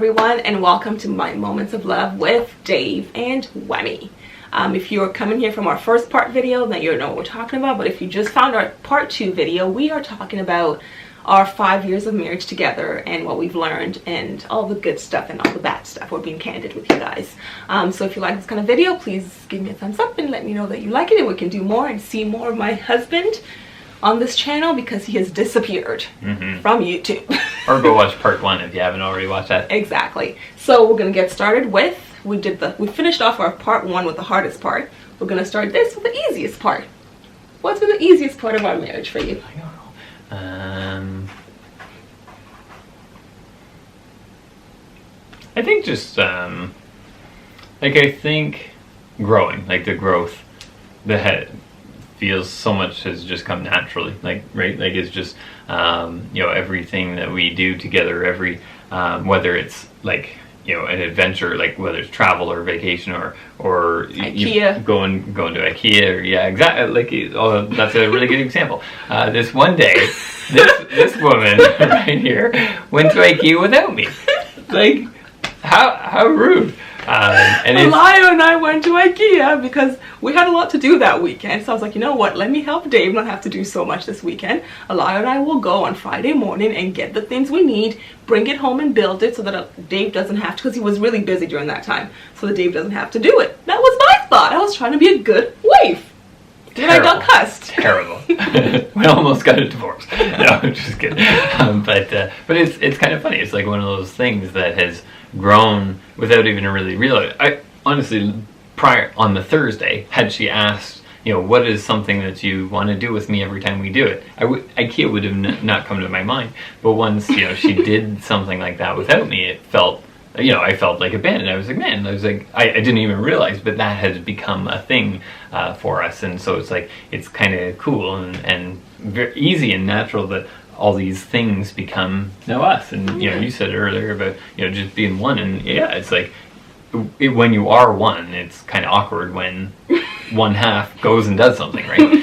everyone, and welcome to my Moments of Love with Dave and Wemi. If you're coming here from our first part video, then you know what we're talking about. But if you just found our part 2 video, we are talking about our 5 years of marriage together and what we've learned and all the good stuff and all the bad stuff. We're being candid with you guys. So if you like this kind of video, please give me a thumbs up and let me know that you like it, and we can do more and see more of my husband on this channel, because he has disappeared from YouTube. Or go watch part 1 if you haven't already watched that. Exactly. So we're gonna get started with, we finished off our part 1 with the hardest part. We're gonna start this with the easiest part. What's been the easiest part of our marriage for you? I don't know. I think just I think growing, like the growth, the head feels so much has just come naturally, right? Like it's just everything that we do together, every whether it's like an adventure, like whether it's travel or vacation or IKEA. going to IKEA, or exactly, that's a really good example. This one day, this woman right here went to IKEA without me. Like, how rude. And Elia and I went to IKEA because we had a lot to do that weekend. So I was like, you know what, let me help Dave not have to do so much this weekend. Elia and I will go on Friday morning and get the things we need, bring it home and build it so that Dave doesn't have to, because he was really busy during that time, so that Dave doesn't have to do it. That was my thought. I was trying to be a good wife. Then I got cussed. Terrible. We almost got a divorce. No, I'm just kidding. But it's kind of funny. It's like one of those things that has grown without even really realizing. I honestly, prior on the Thursday, had she asked, what is something that you want to do with me every time we do it, IKEA would have not come to my mind. But once she did something like that without me, it felt. I felt like abandoned. I was like, I didn't even realize, but that has become a thing for us. And so it's like, it's kind of cool and very easy and natural that all these things become now us. And, you said earlier about, just being one. And it's like, when you are one, it's kind of awkward when one half goes and does something, right?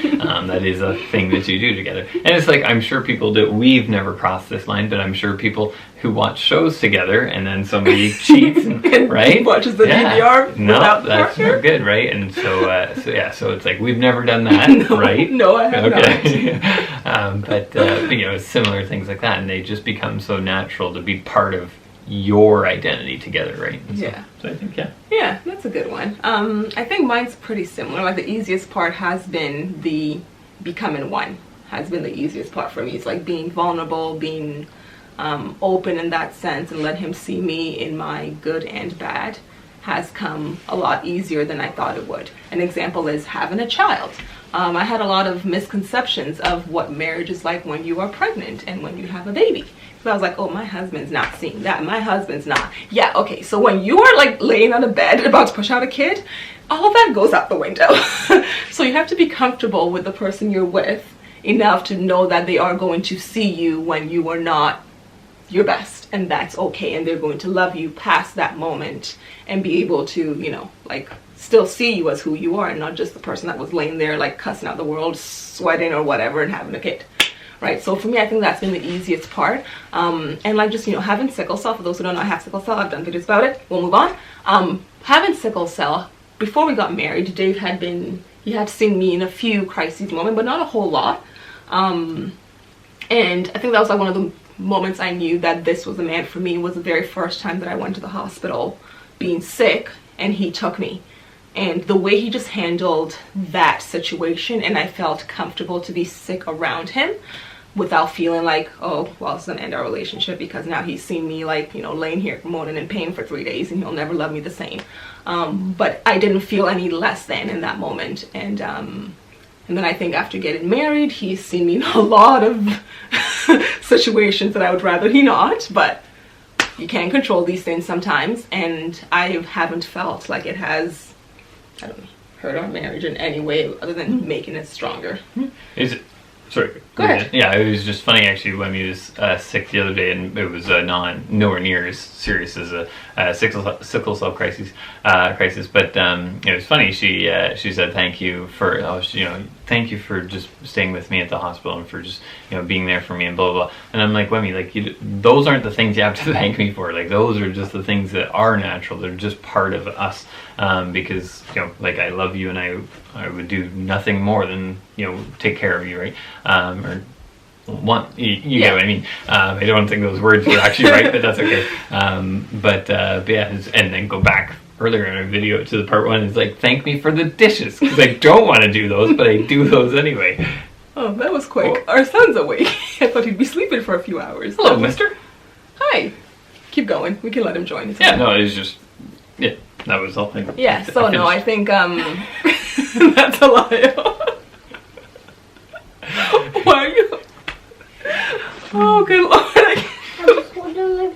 That is a thing that you do together. And it's like, I'm sure people do, we've never crossed this line, but I'm sure people who watch shows together and then somebody cheats, and, right? Watches the DVR without the that's partner. not good, right? And so it's like, we've never done that, right? No, I have not. But similar things like that, and they just become so natural to be part of your identity together, right? So I think yeah, that's a good one. I think mine's pretty similar. Like, the easiest part has been the becoming one, has been the easiest part for me. It's like being vulnerable, being open in that sense, and let him see me in my good and bad has come a lot easier than I thought it would. An example is having a child. I had a lot of misconceptions of what marriage is like when you are pregnant and when you have a baby. So I was like, oh, my husband's not seeing that. My husband's not. Yeah, okay. So when you are like laying on a bed about to push out a kid, all that goes out the window. So you have to be comfortable with the person you're with enough to know that they are going to see you when you are not your best, and that's okay. And they're going to love you past that moment and be able to, still see you as who you are, and not just the person that was laying there like cussing out the world, sweating or whatever, and having a kid. Right, so for me, I think that's been the easiest part. And like just, having sickle cell, for those who don't know, I have sickle cell. I've done videos about it. We'll move on. Having sickle cell, before we got married, Dave he had seen me in a few crises moments, but not a whole lot. And I think that was like one of the moments I knew that this was a man for me. Was the very first time that I went to the hospital being sick, and he took me. And the way he just handled that situation, and I felt comfortable to be sick around him without feeling like, oh, well, it's gonna end our relationship because now he's seen me laying here moaning in pain for 3 days and he'll never love me the same. But I didn't feel any less than in that moment. And then I think after getting married, he's seen me in a lot of situations that I would rather he not, but you can't control these things sometimes. And I haven't felt like it has, I don't know, hurt our marriage in any way other than making it stronger. Is it? Sorry. Go ahead. Yeah, it was just funny actually when he was sick the other day, and it was nowhere near as serious as a sickle cell crisis. But it was funny. She said thank you for thank you for just staying with me at the hospital and for just, being there for me and blah, blah, blah. And I'm like, Wemi, like, those aren't the things you have to thank me for. Like, those are just the things that are natural. They're just part of us. Because, like, I love you and I would do nothing more than, take care of you, right? Or want, you get what I mean. I don't think those words were actually right, but that's okay. But yeah, and then go back earlier in our video to the part one, it's like, thank me for the dishes, because I don't want to do those, but I do those anyway. Oh, that was quick. Our son's awake. I thought he'd be sleeping for a few hours. Hello, mister. Hi. Keep going. We can let him join. Yeah, no, it's just, yeah, that was all. Yeah, so no, I think, that's a lie. Why are you? Oh, good Lord. I just want to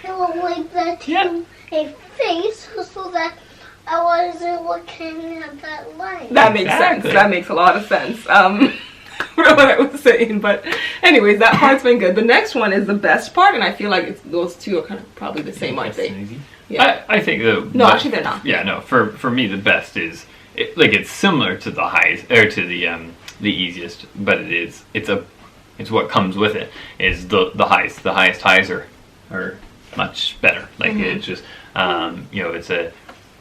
pillow like that to a face so that I wasn't looking at that light. That makes sense. That makes a lot of sense. What I was saying, but anyways, that part's been good. The next one is the best part, and I feel like those two are kind of probably the same, aren't they? Yeah. I think actually they're not. Yeah, no. For me, the best is it's similar to the highest or to the easiest, but it's what comes with it is the highest. The highest highs are much better. Like it's just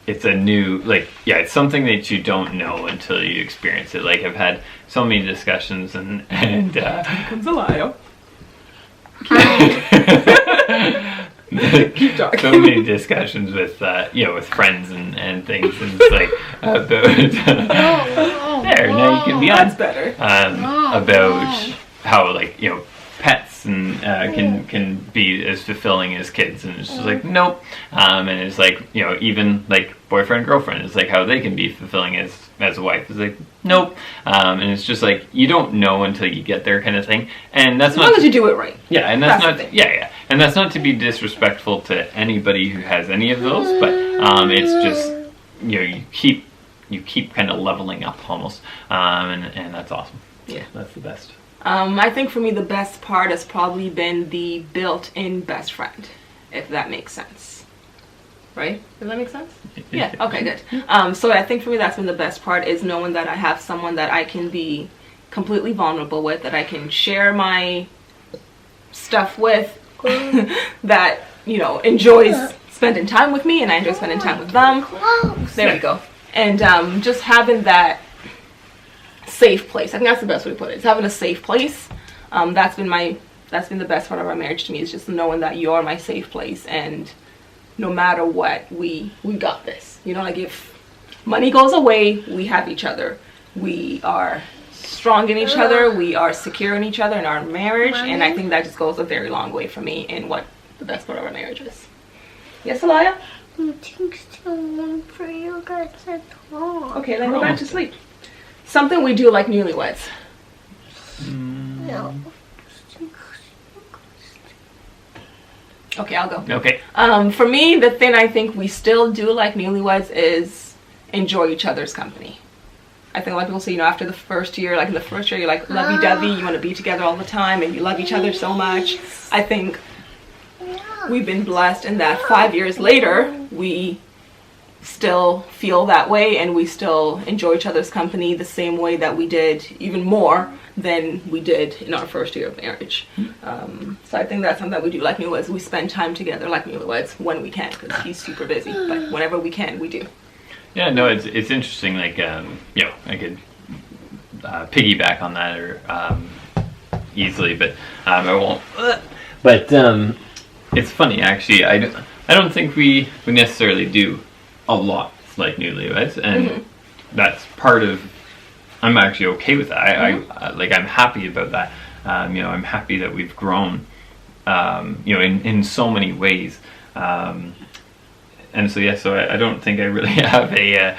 it's a new, like, yeah, it's something that you don't know until you experience it. Like, I've had so many discussions and here comes a liar. Keep talking. So many discussions with with friends and things, and it's like about there now you can be on. That's better. About how, like, pets and can be as fulfilling as kids, and it's just like, nope. And it's like, even like boyfriend girlfriend, it's like how they can be fulfilling as a wife. It's like, nope. And it's just like, you don't know until you get there, kind of thing. And that's as long as you do it right. Yeah, and that's not and that's not to be disrespectful to anybody who has any of those, but it's just you keep kind of leveling up almost, and that's awesome. Yeah, that's the best. I think for me the best part has probably been the built-in best friend, if that makes sense. Right? Does that make sense? Yeah, okay, good. So I think for me that's been the best part, is knowing that I have someone that I can be completely vulnerable with, that I can share my stuff with, that, enjoys spending time with me, and I enjoy spending time with them. There we go. And just having that safe place. I think that's the best way to put it. It's having a safe place. That's been the best part of our marriage to me, is just knowing that you're my safe place, and no matter what, we got this. Like, if money goes away, we have each other. We are strong in each other. We are secure in each other in our marriage, and I think that just goes a very long way for me in what the best part of our marriage is. Yes, Alaya? Things too long for you guys at home. Okay, then go back to sleep. Something we do like newlyweds. No. Okay, I'll go. Okay. For me, the thing I think we still do like newlyweds is enjoy each other's company. I think a lot of people say, after the first year, like in the first year, you're like lovey-dovey, you want to be together all the time, and you love each other so much. I think we've been blessed in that 5 years later, we still feel that way, and we still enjoy each other's company the same way that we did, even more than we did in our first year of marriage. So I think that's something that we do like newlyweds. We spend time together like newlyweds when we can, because he's super busy, but whenever we can, we do. Yeah, no, it's interesting. Like, I could piggyback on that or easily, but I won't. But it's funny, actually. I don't think we necessarily do a lot like newlyweds, and that's part of. I'm actually okay with that. I'm happy about that. I'm happy that we've grown, in so many ways. And so I don't think I really have a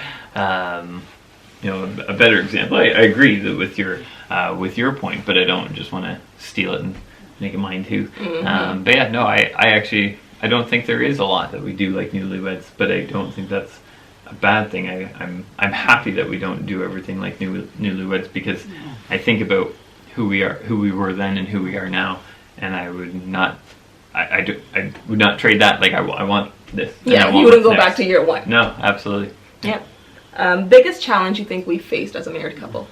better example. I agree that with your point, but I don't just want to steal it and make it mine too. But yeah, no, I don't think there is a lot that we do like newlyweds, but I don't think that's a bad thing. I'm happy that we don't do everything like newlyweds, because I think about who we were then and who we are now, and I would not trade that. Like, I want this. Yeah, you wouldn't go back to year one. No, absolutely. Yep. Biggest challenge you think we faced as a married couple?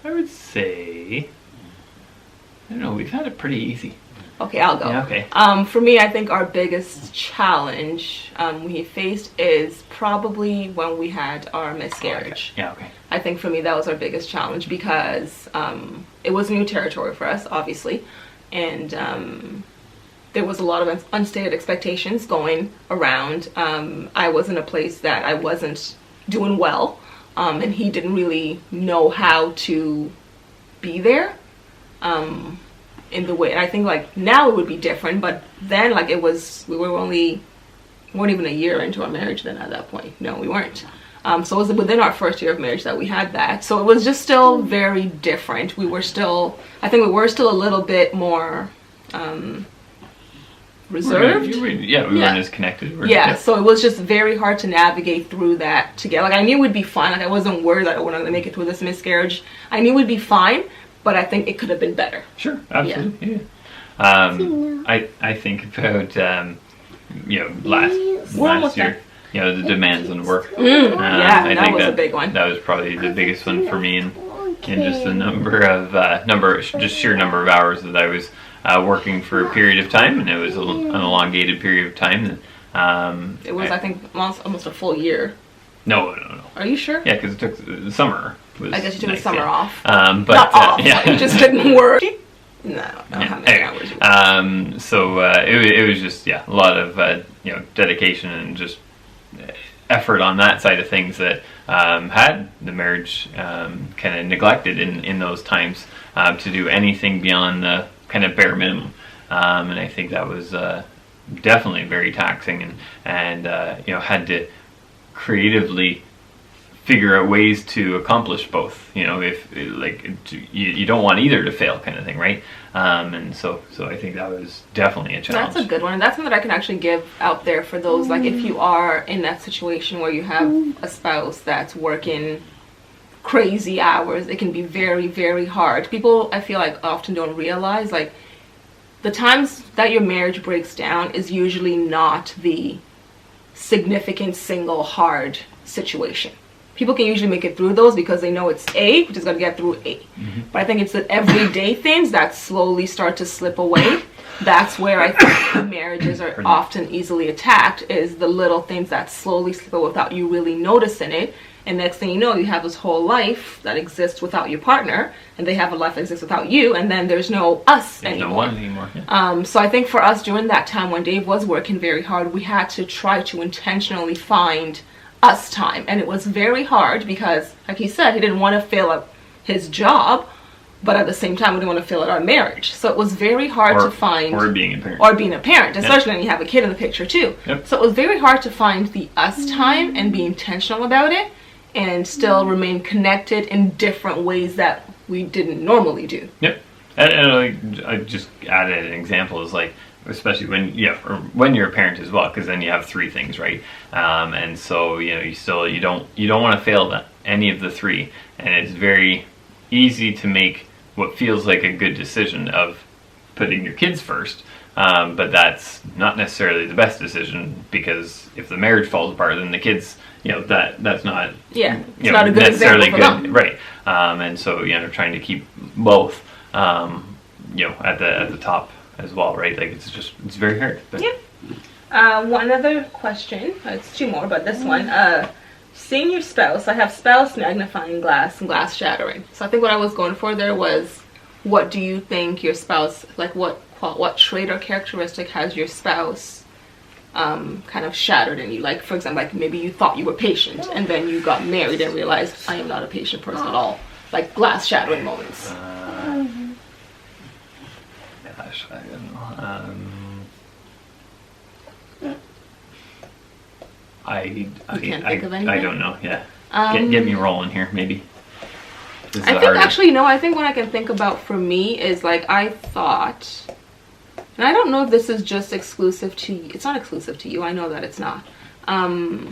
I would say, I don't know, we've had it pretty easy. Okay, I'll go. Yeah, okay. For me, I think our biggest challenge we faced is probably when we had our miscarriage. Yeah, okay. I think for me that was our biggest challenge because it was new territory for us, obviously, and there was a lot of unstated expectations going around. I was in a place that I wasn't doing well, and he didn't really know how to be there. In the way, and I think like now it would be different, but then like it was, we weren't even a year into our marriage then at that point. No, we weren't. So it was within our first year of marriage that we had that. So it was just still very different. I think we were still a little bit more reserved. We weren't as connected. So it was just very hard to navigate through that together. Like I knew we'd be fine. Like I wasn't worried that we're not gonna make it through this miscarriage. I knew we'd be fine. But I think it could have been better. Sure, absolutely. Yeah. I think about last year, the demands on work. I that think was a big one. That was probably the biggest one for me, and just the sheer number of hours that I was working for a period of time, and it was an elongated period of time. It was, I think, almost a full year. No. Are you sure? Yeah, because it took the summer. I guess you took the summer off. But not off. Like you just didn't work. No, how many hours? So it was just a lot of dedication and just effort on that side of things that had the marriage kind of neglected in those times to do anything beyond the kind of bare minimum, and I think that was definitely very taxing and had to creatively figure out ways to accomplish both. If you don't want either to fail, kind of thing, right? And so I think that was definitely a challenge. That's a good one, and that's one that I can actually give out there for those like if you are in that situation where you have a spouse that's working crazy hours, it can be very, very hard. People, I feel like, often don't realize like the times that your marriage breaks down is usually not the significant single hard situation. People can usually make it through those because they know it's A, which is going to get through A. Mm-hmm. But I think it's the everyday things that slowly start to slip away. That's where I think marriages are often easily attacked, is the little things that slowly slip away without you really noticing it. And next thing you know, you have this whole life that exists without your partner, and they have a life that exists without you, and then there's no us anymore. No one anymore. Yeah. So I think for us during that time when Dave was working very hard, we had to try to intentionally find us time, and it was very hard because, like he said, he didn't want to fail at his job, but at the same time we didn't want to fail at our marriage. So it was very hard to find, or being a parent, especially when you have a kid in the picture too. Yep. So it was very hard to find the us time and be intentional about it and still remain connected in different ways that we didn't normally do. Yep. And I just added an example is like, especially when you're a parent as well, because then you have three things, right? And so you don't want to fail any of the three, and it's very easy to make what feels like a good decision of putting your kids first, but that's not necessarily the best decision, because if the marriage falls apart, then the kids, that's not it's not a good necessarily example for good, them. right? And so trying to keep both at the top as well, right? Like it's very hard. But. Yeah. One other question. It's two more, but this one. Seeing your spouse. I have spouse, magnifying glass, and glass shattering. So I think what I was going for there was, what do you think your spouse, like what trait or characteristic has your spouse kind of shattered in you? Like, for example, like maybe you thought you were patient, and then you got married and realized, I am not a patient person at all. Like glass shattering moments. Gosh, I don't know. You can't think of anything? I don't know. Yeah, get me rolling here, maybe. I think actually, I think what I can think about for me is like I thought, and I don't know if this is just exclusive to you. It's not exclusive to you. I know that it's not. I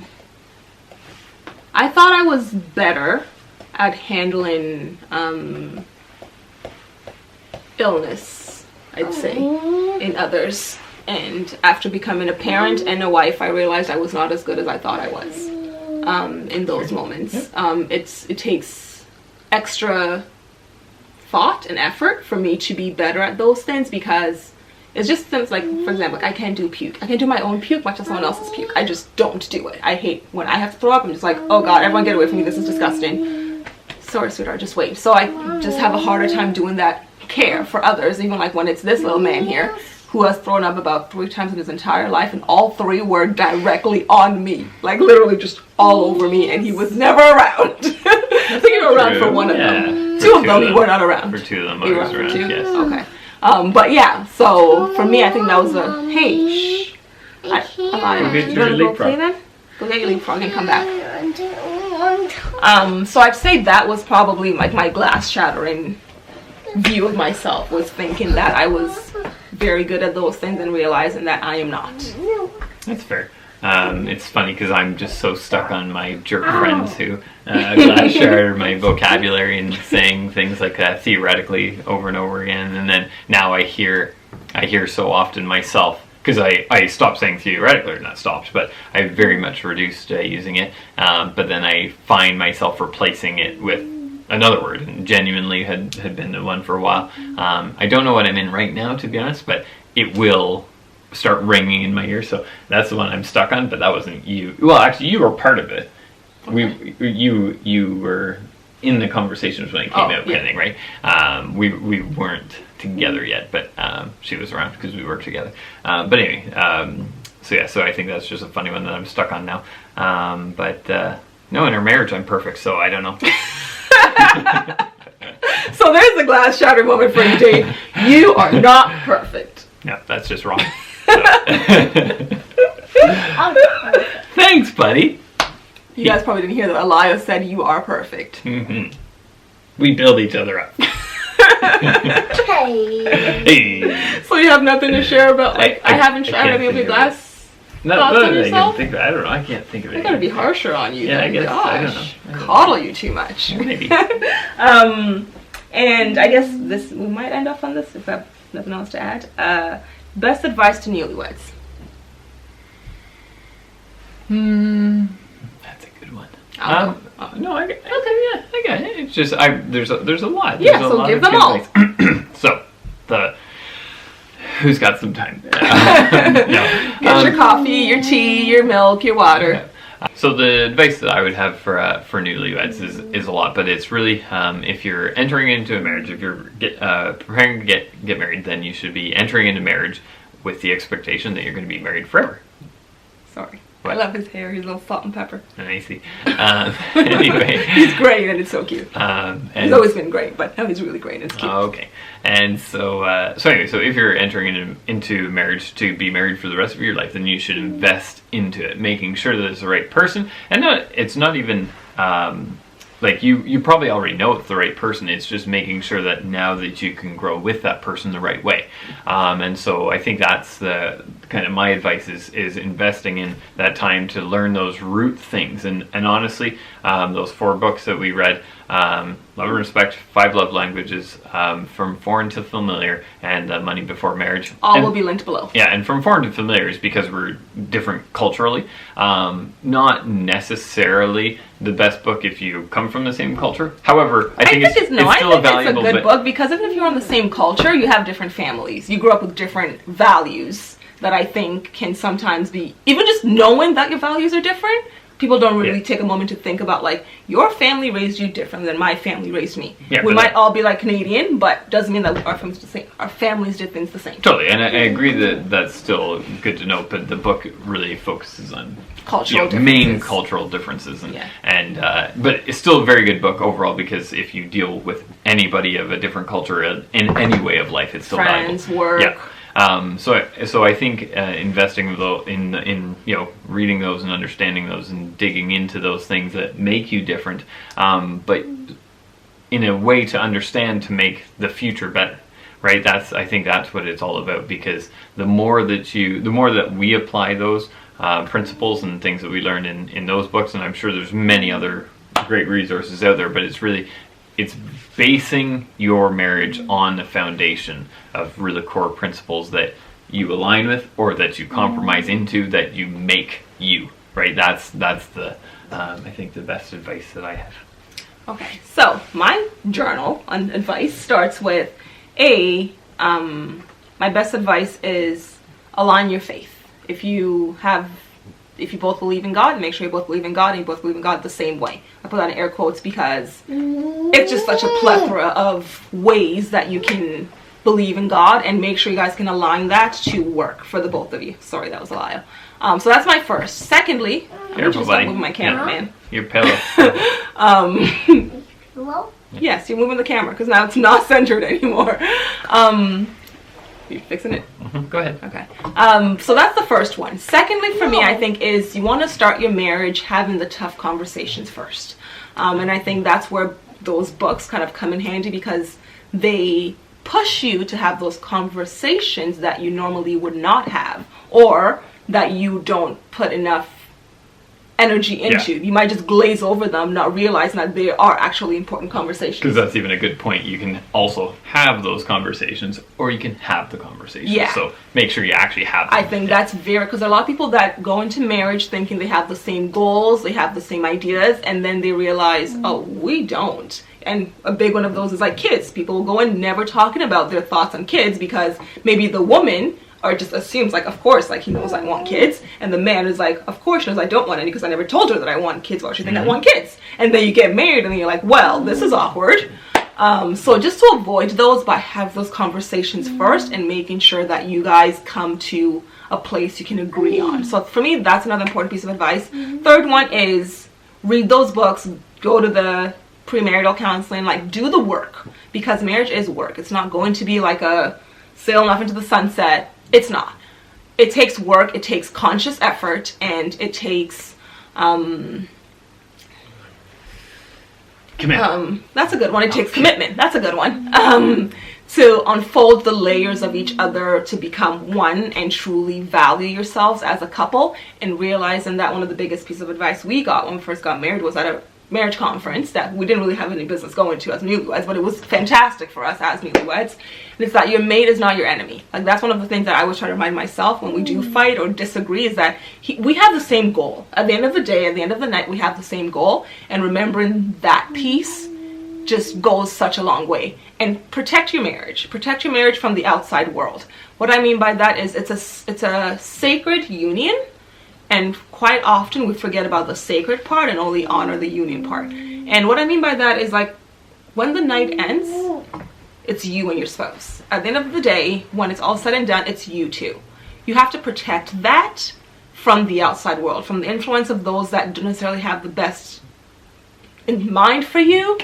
thought I was better at handling illness, I'd say, in others. And after becoming a parent and a wife, I realized I was not as good as I thought I was in those moments. It takes extra thought and effort for me to be better at those things, because it's just things like, for example, like I can't do puke. I can't do my own puke, much as someone else's puke. I just don't do it. I hate when I have to throw up. I'm just like, oh God, everyone get away from me. This is disgusting. Sorry, sweetheart, just wait. So I just have a harder time doing that care for others, even like when it's this little man here who has thrown up about 3 times in his entire life, and all 3 were directly on me, like literally just all over me, and he was never around. I think you were around for one of them. Two of them you were not around. For 2 of them I was around, yes. Okay. But yeah, so for me, I think that was a, hey, shh. You want to go play then? Go get your leapfrog and come back. So I'd say that was probably like my glass shattering view of myself, was thinking that I was very good at those things and realizing that I am not. That's fair. It's funny because I'm just so stuck on my jerk friends who glass shatter my vocabulary and saying things like theoretically over and over again, and then now I hear so often myself, because I stopped saying theoretically, or not stopped, but I very much reduced using it, but then I find myself replacing it with another word, and genuinely had been the one for a while. I don't know what I'm in right now, to be honest, but it will start ringing in my ears, so that's the one I'm stuck on. But that wasn't you. Well, actually, you were part of it. Okay. You were in the conversations when it came out, kind of thing, right? We weren't together yet, but she was around because we worked together. But anyway, so I think that's just a funny one that I'm stuck on now. But no, in our marriage, I'm perfect, so I don't know. So there's the glass shatter moment for you, Dave. You are not perfect. No, that's just wrong. Thanks, buddy. You guys probably didn't hear that Elias said you are perfect. Mm-hmm. We build each other up. Hey. So you have nothing to share about, like, I haven't shared any of your glass thoughts on yourself? I don't know. I can't think of it. I'm going to be harsher on you. Yeah, I guess. Gosh. I don't know. Coddle you too much. Maybe. And I guess we might end off on this if I have nothing else to add. Best advice to newlyweds. That's a good one. No, I got it. It's just there's a lot. Yeah, so give them all. So who's got some time? Get your coffee, your tea, your milk, your water. Okay. So the advice that I would have for newlyweds is a lot, but it's really if you're entering into a marriage, if you're preparing to get married, then you should be entering into marriage with the expectation that you're going to be married forever. Sorry. What? I love his hair. He's a little salt and pepper. I see. Anyway. He's great and it's so cute. He's always been great, but now he's really great and it's cute. Okay. And so anyway, so if you're entering into marriage to be married for the rest of your life, then you should invest into it, making sure that it's the right person. And it's not even like you probably already know it's the right person. It's just making sure that now that you can grow with that person the right way. And so I think that's the kind of my advice is investing in that time to learn those root things. And honestly, those 4 books that we read, Love and Respect, 5 Love Languages, From Foreign to Familiar, and Money Before Marriage. All will be linked below. Yeah, and From Foreign to Familiar is because we're different culturally. Not necessarily the best book if you come from the same culture. However, I think it's still a valuable book. It's a good book because even if you're on the same culture, you have different families. You grew up with different values that I think can sometimes be, even just knowing that your values are different, people don't really take a moment to think about, like, your family raised you different than my family raised me. Yeah, we might all be like Canadian, but doesn't mean that our families did things the same. Totally, and I agree that that's still good to know, but the book really focuses on main cultural differences, but it's still a very good book overall, because if you deal with anybody of a different culture in any way of life, it's still friends, valuable. Work. Yeah. So I think investing in reading those and understanding those and digging into those things that make you different, but in a way to understand to make the future better, right? I think that's what it's all about, because the more that we apply those principles and things that we learned in those books, and I'm sure there's many other great resources out there, but it's basing your marriage on the foundation of really core principles that you align with, or that you compromise into, that you make you, right? That's the I think the best advice that I have. Okay, so my journal on advice starts with my best advice is align your faith. If you both believe in God, make sure you both believe in God and you both believe in God the same way. I put that in air quotes because it's just such a plethora of ways that you can believe in God, and make sure you guys can align that to work for the both of you. Sorry, that was a lie. So that's my first. Secondly, careful, buddy. Moving my camera, man. Your pillow. Hello? Yes, you're moving the camera because now it's not centered anymore. You fixing it? Go ahead. Okay. So that's the first one. Secondly, for me, I think is you want to start your marriage having the tough conversations first. And I think that's where those books kind of come in handy, because they push you to have those conversations that you normally would not have, or that you don't put enough energy into. You might just glaze over them, not realizing that they are actually important conversations. Because that's even a good point. You can also have those conversations, or you can have the conversation. Yeah. So make sure you actually have them. I think that's because a lot of people that go into marriage thinking they have the same goals, they have the same ideas, and then they realize, oh, we don't. And a big one of those is like kids. People will go in never talking about their thoughts on kids, because maybe the woman or just assumes, like, of course, like, he knows I want kids, and the man is like, of course she knows I don't want any because I never told her that I want kids. Why should she think I want kids? And then you get married and then you're like, well, this is awkward. So just to avoid those, but have those conversations first, and making sure that you guys come to a place you can agree on. So for me, that's another important piece of advice. Third one is read those books, go to the premarital counseling, like, do the work, because marriage is work. It's not going to be like a sailing off into the sunset. It's not. It takes work, it takes conscious effort, and it takes commitment. That's a good one. It takes commitment. That's a good one. To unfold the layers of each other to become one and truly value yourselves as a couple, and realizing that one of the biggest pieces of advice we got when we first got married was at a marriage conference that we didn't really have any business going to as newlyweds, but it was fantastic for us as newlyweds. And it's that your mate is not your enemy. Like, that's one of the things that I always try to remind myself when we do fight or disagree, is that we have the same goal. At the end of the day, at the end of the night, we have the same goal, and remembering that piece just goes such a long way. And protect your marriage. Protect your marriage from the outside world. What I mean by that is it's a sacred union, and quite often we forget about the sacred part and only honor the union part. And what I mean by that is, like, when the night ends, it's you and your spouse. At the end of the day, when it's all said and done, it's you two. You have to protect that from the outside world, from the influence of those that don't necessarily have the best in mind for you,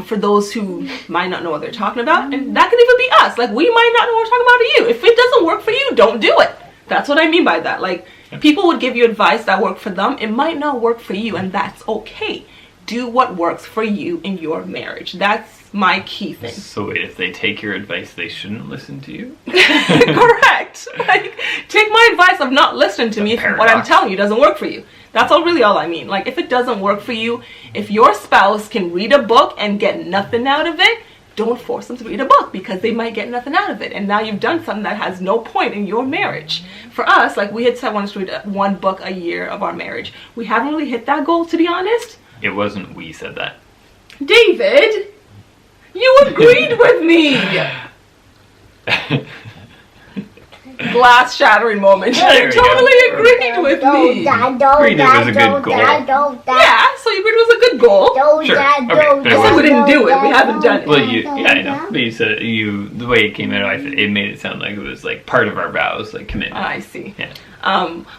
for those who might not know what they're talking about. And that can even be us. Like, we might not know what we're talking about to you. If it doesn't work for you, don't do it. That's what I mean by that. Like, people would give you advice that worked for them. It might not work for you, and that's okay. Do what works for you in your marriage. That's my key thing. So wait, if they take your advice, they shouldn't listen to you? Correct. Like, take my advice of not listening to me if what I'm telling you doesn't work for you. That's really all I mean. Like, if it doesn't work for you, if your spouse can read a book and get nothing out of it, don't force them to read a book, because they might get nothing out of it. And now you've done something that has no point in your marriage. For us, like, we had said wanted to read one book a year of our marriage. We haven't really hit that goal, to be honest. It wasn't we said that. David, you agreed with me. Glass shattering moment. There You totally agreed with me. Agreed it was a good goal. Yeah, so you agreed it was a good goal. Sure. Okay. I said we didn't do it. We haven't done it. Well, I know. But you said the way it came out, it made it sound like it was like part of our vows, like commitment. I see. Yeah.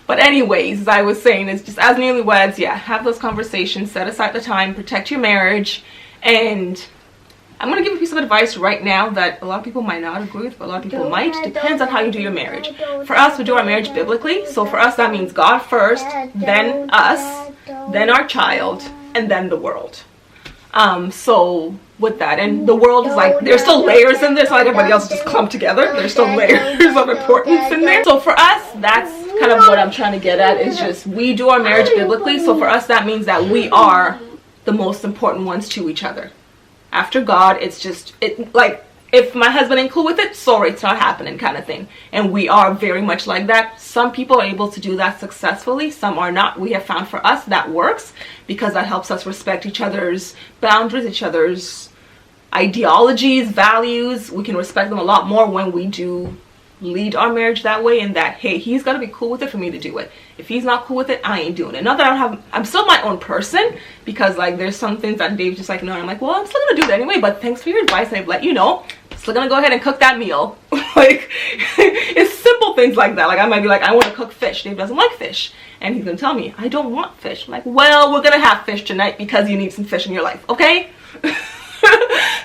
But anyways, as I was saying, is just as newlyweds, have those conversations, set aside the time, protect your marriage. And I'm going to give a piece of advice right now that a lot of people might not agree with, but a lot of people might. Depends on how you do your marriage. For us, we do our marriage biblically. So for us, that means God first, then us, then our child, and then the world. So with that, and the world is like, there's still layers in there. It's not like everybody else just clumped together. There's still layers of importance in there. So for us, that's kind of what I'm trying to get at, is just we do our marriage biblically. So for us, that means that we are the most important ones to each other. After God, it's just, like, if my husband ain't cool with it, sorry, it's not happening kind of thing. And we are very much like that. Some people are able to do that successfully, some are not. We have found for us that works because that helps us respect each other's boundaries, each other's ideologies, values. We can respect them a lot more when we do lead our marriage that way, and that, hey, he's got to be cool with it for me to do it. If he's not cool with it, I ain't doing it. Not that I'm still my own person, because like there's some things that Dave's just like, no, I'm like, well, I'm still gonna do it anyway, but thanks for your advice, and I've let you know, I'm still gonna go ahead and cook that meal. Like, it's simple things like that. Like I might be like, I want to cook fish. Dave doesn't like fish, and he's gonna tell me, I don't want fish. I'm like, well, we're gonna have fish tonight because you need some fish in your life, okay?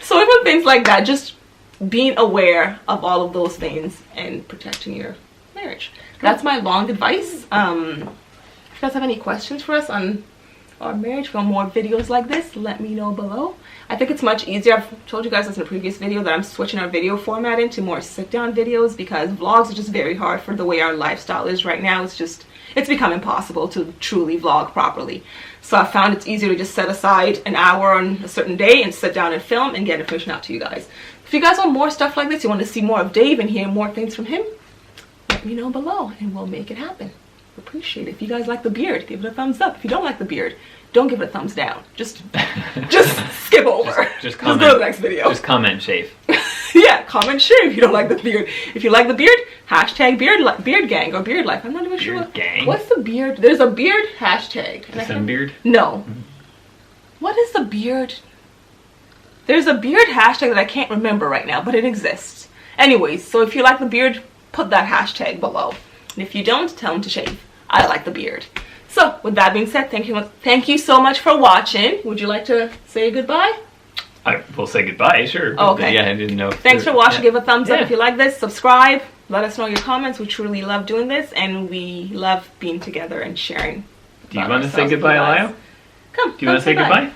So even things like that, just being aware of all of those things and protecting your marriage. That's my long advice. If you guys have any questions for us on our marriage, for more videos like this, let me know below. I think it's much easier. I've told you guys this in a previous video that I'm switching our video format into more sit-down videos, because vlogs are just very hard for the way our lifestyle is right now. It's become impossible to truly vlog properly. So I found it's easier to just set aside an hour on a certain day and sit down and film and get information out to you guys. If you guys want more stuff like this, you want to see more of Dave and hear more things from him, let me know below and we'll make it happen. Appreciate it. If you guys like the beard, give it a thumbs up. If you don't like the beard, don't give it a thumbs down. Just skip over. Just comment. Just go to the next video. Just comment shave. Yeah, comment share if you don't like the beard. If you like the beard, hashtag beard gang or beard life. I'm not even sure. Beard gang? What's the beard? There's a beard hashtag. Beard? No. What is the beard? There's a beard hashtag that I can't remember right now, but it exists. Anyways, so if you like the beard, put that hashtag below. And if you don't, tell them to shave. I like the beard. So, with that being said, thank you so much for watching. Would you like to say goodbye? I will say goodbye, sure. Okay. Yeah, I didn't know. Thanks for watching. Yeah. Give a thumbs up if you like this. Subscribe. Let us know your comments. We truly love doing this, and we love being together and sharing. Do you want to say goodbye, Alio? Come. Do you want to say goodbye?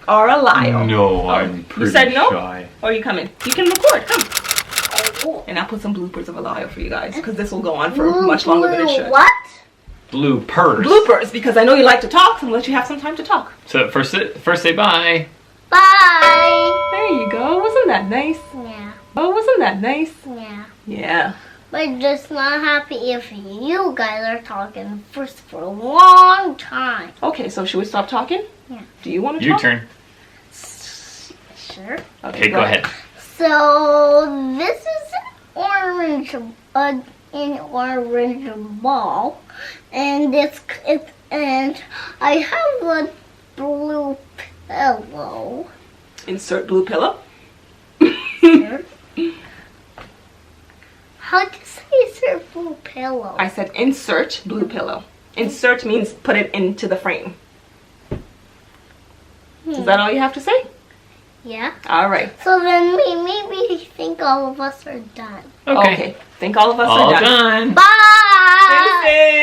Or Alio. No, I'm pretty You said no? shy. Or are you coming? You can record. Come. And I'll put some bloopers of Alio for you guys, because this will go on for much longer than it should. What? Bloopers. Bloopers, because I know you like to talk, so I'm gonna let you have some time to talk. So first say bye. Bye. There you go. Wasn't that nice? Yeah. Oh, wasn't that nice? Yeah. Yeah. But just not happy if you guys are talking first for a long time. Okay, so should we stop talking? Yeah. Do you want to Your talk? turn. Sure. Okay, go ahead. So this is an orange ball, and and I have a blue pillow. Insert blue pillow. Here. How do you say insert blue pillow? I said insert blue pillow. Insert means put it into the frame. Is that all you have to say? Yeah. All right. So then maybe think all of us are done. Okay. Think all of us All are done. done. Bye. Deuces.